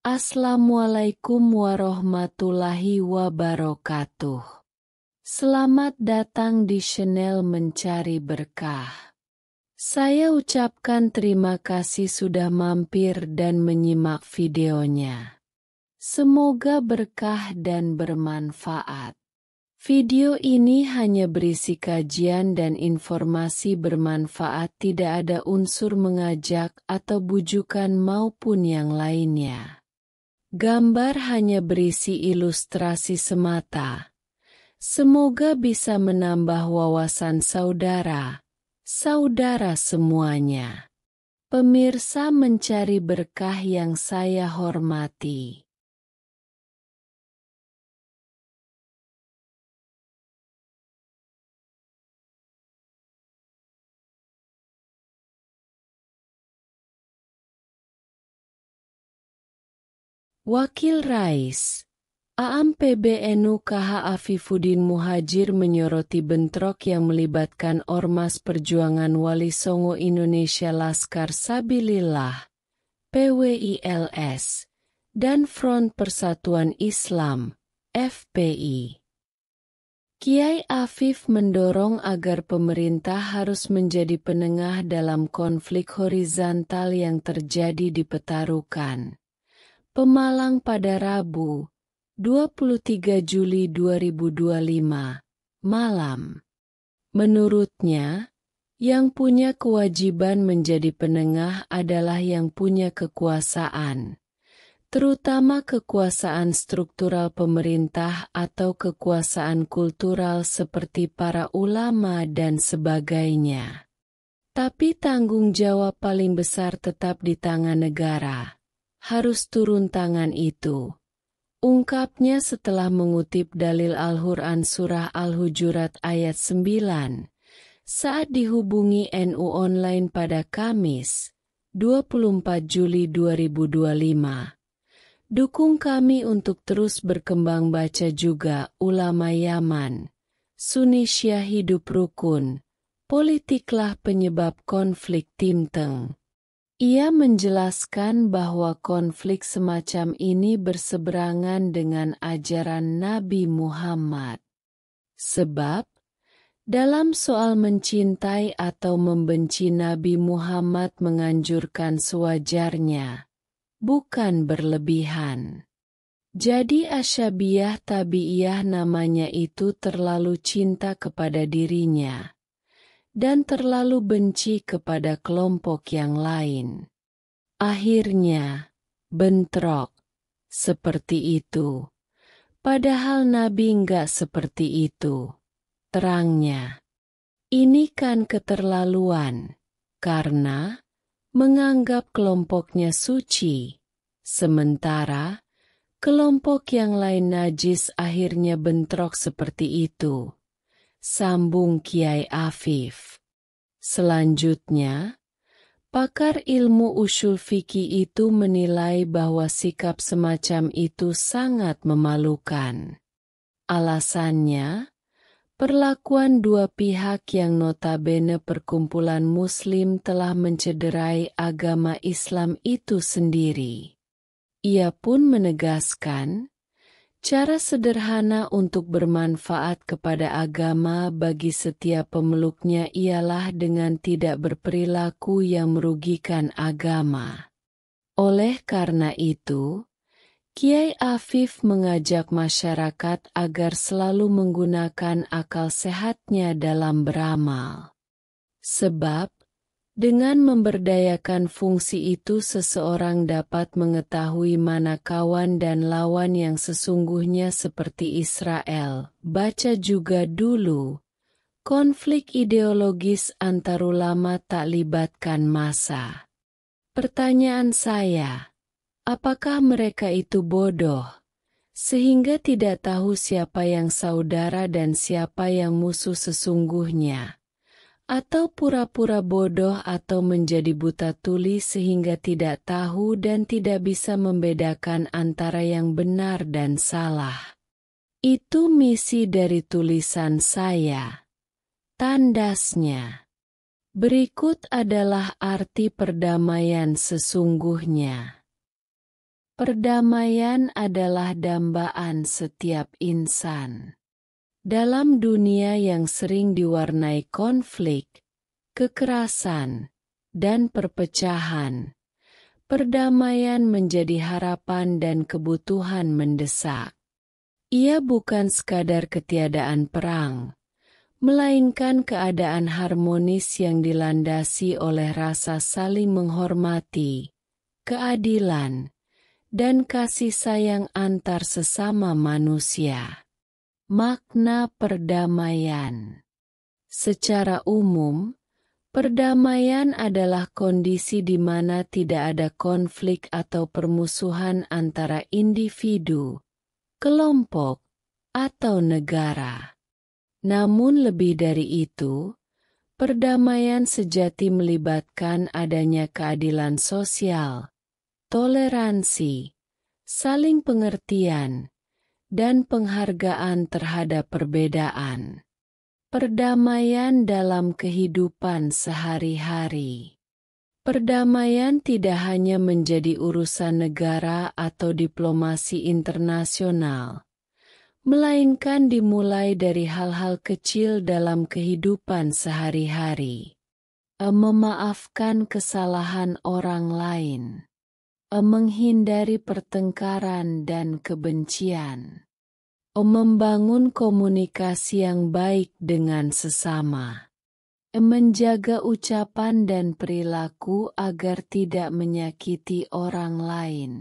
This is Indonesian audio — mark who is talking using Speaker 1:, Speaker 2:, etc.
Speaker 1: Assalamualaikum warahmatullahi wabarakatuh. Selamat datang di channel Mencari Berkah. Saya ucapkan terima kasih sudah mampir dan menyimak videonya. Semoga berkah dan bermanfaat. Video ini hanya berisi kajian dan informasi bermanfaat, tidak ada unsur mengajak atau bujukan maupun yang lainnya. Gambar hanya berisi ilustrasi semata. Semoga bisa menambah wawasan saudara semuanya. Pemirsa Mencari Berkah yang saya hormati. Wakil Rais Aam PBNU KH Afifuddin Muhajir menyoroti bentrok yang melibatkan Ormas Perjuangan Wali Songo Indonesia Laskar Sabilillah, PWILS, dan Front Persatuan Islam, FPI. Kiai Afif mendorong agar pemerintah harus menjadi penengah dalam konflik horizontal yang terjadi di Petarukan, Pemalang pada Rabu, 23 Juli 2025, malam. Menurutnya, yang punya kewajiban menjadi penengah adalah yang punya kekuasaan, terutama kekuasaan struktural pemerintah atau kekuasaan kultural seperti para ulama dan sebagainya. Tapi tanggung jawab paling besar tetap di tangan negara. Harus turun tangan itu, ungkapnya setelah mengutip dalil Al-Quran Surah Al-Hujurat ayat 9, saat dihubungi NU Online pada Kamis, 24 Juli 2025. Dukung kami untuk terus berkembang. Baca juga ulama Yaman, Sunni Syiah hidup rukun, politiklah penyebab konflik Timteng. Ia menjelaskan bahwa konflik semacam ini berseberangan dengan ajaran Nabi Muhammad. Sebab, dalam soal mencintai atau membenci Nabi Muhammad menganjurkan sewajarnya, bukan berlebihan. Jadi asyabiyah tabi'iyah namanya itu terlalu cinta kepada dirinya dan terlalu benci kepada kelompok yang lain. Akhirnya, bentrok. Seperti itu. Padahal Nabi enggak seperti itu. Terangnya. Ini kan keterlaluan. Karena menganggap kelompoknya suci. Sementara, kelompok yang lain najis, akhirnya bentrok seperti itu. Sambung Kiai Afif. Selanjutnya, pakar ilmu ushul fikih itu menilai bahwa sikap semacam itu sangat memalukan. Alasannya, perlakuan dua pihak yang notabene perkumpulan Muslim telah mencederai agama Islam itu sendiri. Ia pun menegaskan, cara sederhana untuk bermanfaat kepada agama bagi setiap pemeluknya ialah dengan tidak berperilaku yang merugikan agama. Oleh karena itu, Kiai Afif mengajak masyarakat agar selalu menggunakan akal sehatnya dalam beramal. Sebab, dengan memberdayakan fungsi itu seseorang dapat mengetahui mana kawan dan lawan yang sesungguhnya seperti Israel. Baca juga dulu, konflik ideologis antar ulama tak libatkan massa. Pertanyaan saya, apakah mereka itu bodoh, sehingga tidak tahu siapa yang saudara dan siapa yang musuh sesungguhnya? Atau pura-pura bodoh atau menjadi buta tuli sehingga tidak tahu dan tidak bisa membedakan antara yang benar dan salah? Itu misi dari tulisan saya. Tandasnya. Berikut adalah arti perdamaian sesungguhnya. Perdamaian adalah dambaan setiap insan. Dalam dunia yang sering diwarnai konflik, kekerasan, dan perpecahan, perdamaian menjadi harapan dan kebutuhan mendesak. Ia bukan sekadar ketiadaan perang, melainkan keadaan harmonis yang dilandasi oleh rasa saling menghormati, keadilan, dan kasih sayang antar sesama manusia. Makna perdamaian. Secara umum, perdamaian adalah kondisi di mana tidak ada konflik atau permusuhan antara individu, kelompok, atau negara. Namun lebih dari itu, perdamaian sejati melibatkan adanya keadilan sosial, toleransi, saling pengertian, dan penghargaan terhadap perbedaan. Perdamaian dalam kehidupan sehari-hari. Perdamaian tidak hanya menjadi urusan negara atau diplomasi internasional, melainkan dimulai dari hal-hal kecil dalam kehidupan sehari-hari. Memaafkan kesalahan orang lain. Menghindari pertengkaran dan kebencian. Membangun komunikasi yang baik dengan sesama. Menjaga ucapan dan perilaku agar tidak menyakiti orang lain.